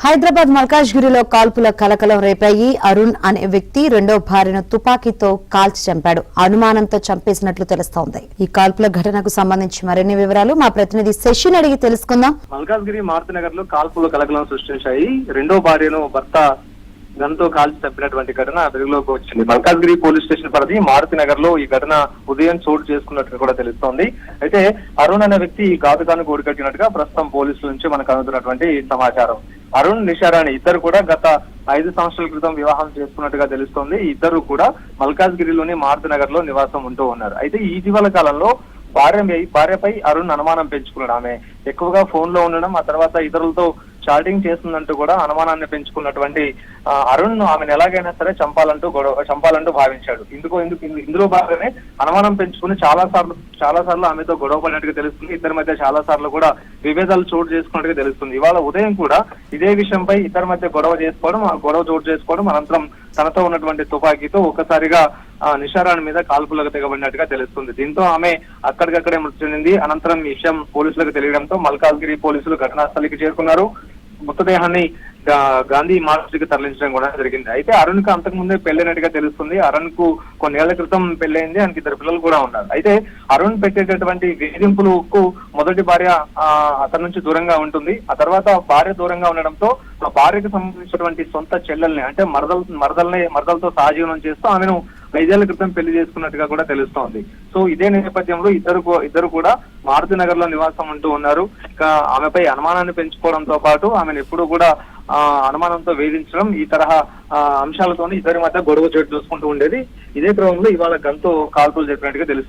హైదరాబాద్ మల్కాజ్గిరిలో కాల్పుల కలకలం రేపాయి. అరుణ్ అనే వ్యక్తి రెండో భార్యను తుపాకీతో కాల్చి చంపాడు. అనుమానంతో చంపేసినట్లు తెలుస్తోంది. ఈ కాల్పుల ఘటనకు సంబంధించి మరిన్ని వివరాలు మా ప్రతినిధి శశిని అడిగి తెలుసుకుందాం. మల్కాజ్గిరి మారుతినగర్ లో కాల్పుల కలకలం సృష్టించాయి. రెండో భార్యను భర్త గన్తో కాల్చి చంపినటువంటి ఘటన వెలుగులోకి వచ్చింది. మల్కాజ్గిరి పోలీస్ స్టేషన్ పరిధి మారుతినగర్ లో ఈ ఘటన ఉదయం చోటు చేసుకున్నట్టుగా కూడా తెలుస్తోంది. అయితే అరుణ్ అనే వ్యక్తి ఈ ఘాతుకానికి ఓడికట్టినట్టుగా ప్రస్తుతం పోలీసుల నుంచి మనకు అందుతున్నటువంటి సమాచారం. అరుణ్, నిషారాణి ఇద్దరు కూడా గత 5 సంవత్సరాల క్రితం వివాహం చేసుకున్నట్టుగా తెలుస్తోంది. ఇద్దరు కూడా మల్కాజ్గిరిలోని మారుతినగర్ లో నివాసం ఉంటూ ఉన్నారు. అయితే ఈ ఇటీవల కాలంలో భార్యపై అరుణ్ అనుమానం పెంచుకున్నాడు. ఆమె ఎక్కువగా ఫోన్ లో ఉండడం, ఆ తర్వాత ఇతరులతో చాటింగ్ చేస్తుందంటూ కూడా అనుమానాన్ని పెంచుకున్నటువంటి అరుణ్ ఆమెను ఎలాగైనా సరే చంపాలంటూ భావించాడు. ఇందులో భాగంగానే అనుమానం పెంచుకుని చాలా సార్లు ఆమెతో గొడవ పడినట్టుగా తెలుస్తుంది. ఇద్దరి మధ్య చాలా సార్లు కూడా విభేదాలు చోటు చేసుకున్నట్టుగా తెలుస్తుంది. ఇవాళ ఉదయం కూడా ఇదే విషయంపై ఇద్దరి మధ్య గొడవ చోటు చేసుకోవడం అనంతరం తనతో ఉన్నటువంటి తుపాకీతో ఒక్కసారిగా నిషారాణి మీద కాల్పులకు తెగబడినట్టుగా తెలుస్తుంది. దీంతో ఆమె అక్కడికక్కడే మృతి చెందింది. అనంతరం ఈ విషయం పోలీసులకు తెలియడంతో మల్కాజ్గిరి పోలీసులు ఘటనా స్థలికి చేరుకున్నారు. మృతదేహాన్ని గాంధీ మార్చికి తరలించడం కూడా జరిగింది. అయితే అరుణ్ కు అంతకు ముందే పెళ్లైనట్టుగా తెలుస్తుంది. అరుణ్ కు కొన్నేళ్ల క్రితం పెళ్లైంది. ఆయనకి 2 పిల్లలు కూడా ఉన్నారు. అయితే అరుణ్ పెట్టేటటువంటి వేధింపులకు మొదటి భార్య అతని నుంచి దూరంగా ఉంటుంది. ఆ తర్వాత భార్య దూరంగా ఉండడంతో ఆ భార్యకు సంబంధించినటువంటి సొంత చెల్లెల్ని అంటే మరదలతో సహజీవనం చేస్తూ ఆమెను 5 ఏళ్ల క్రితం పెళ్లి చేసుకున్నట్టుగా కూడా తెలుస్తోంది. సో ఇదే నేపథ్యంలో ఇద్దరు కూడా మారుతినగర్ లో నివాసం ఉంటూ ఉన్నారు. ఇక ఆమెపై అనుమానాన్ని పెంచుకోవడంతో పాటు ఆమెను ఎప్పుడూ కూడా అనుమానంతో వేధించడం, ఈ తరహా అంశాలతోని ఇద్దరి మధ్య గొడవ చోటు చూసుకుంటూ ఉండేది. ఇదే క్రమంలో ఇవాళ గన్తో కాల్పులు జరిపినట్టుగా తెలుస్తుంది.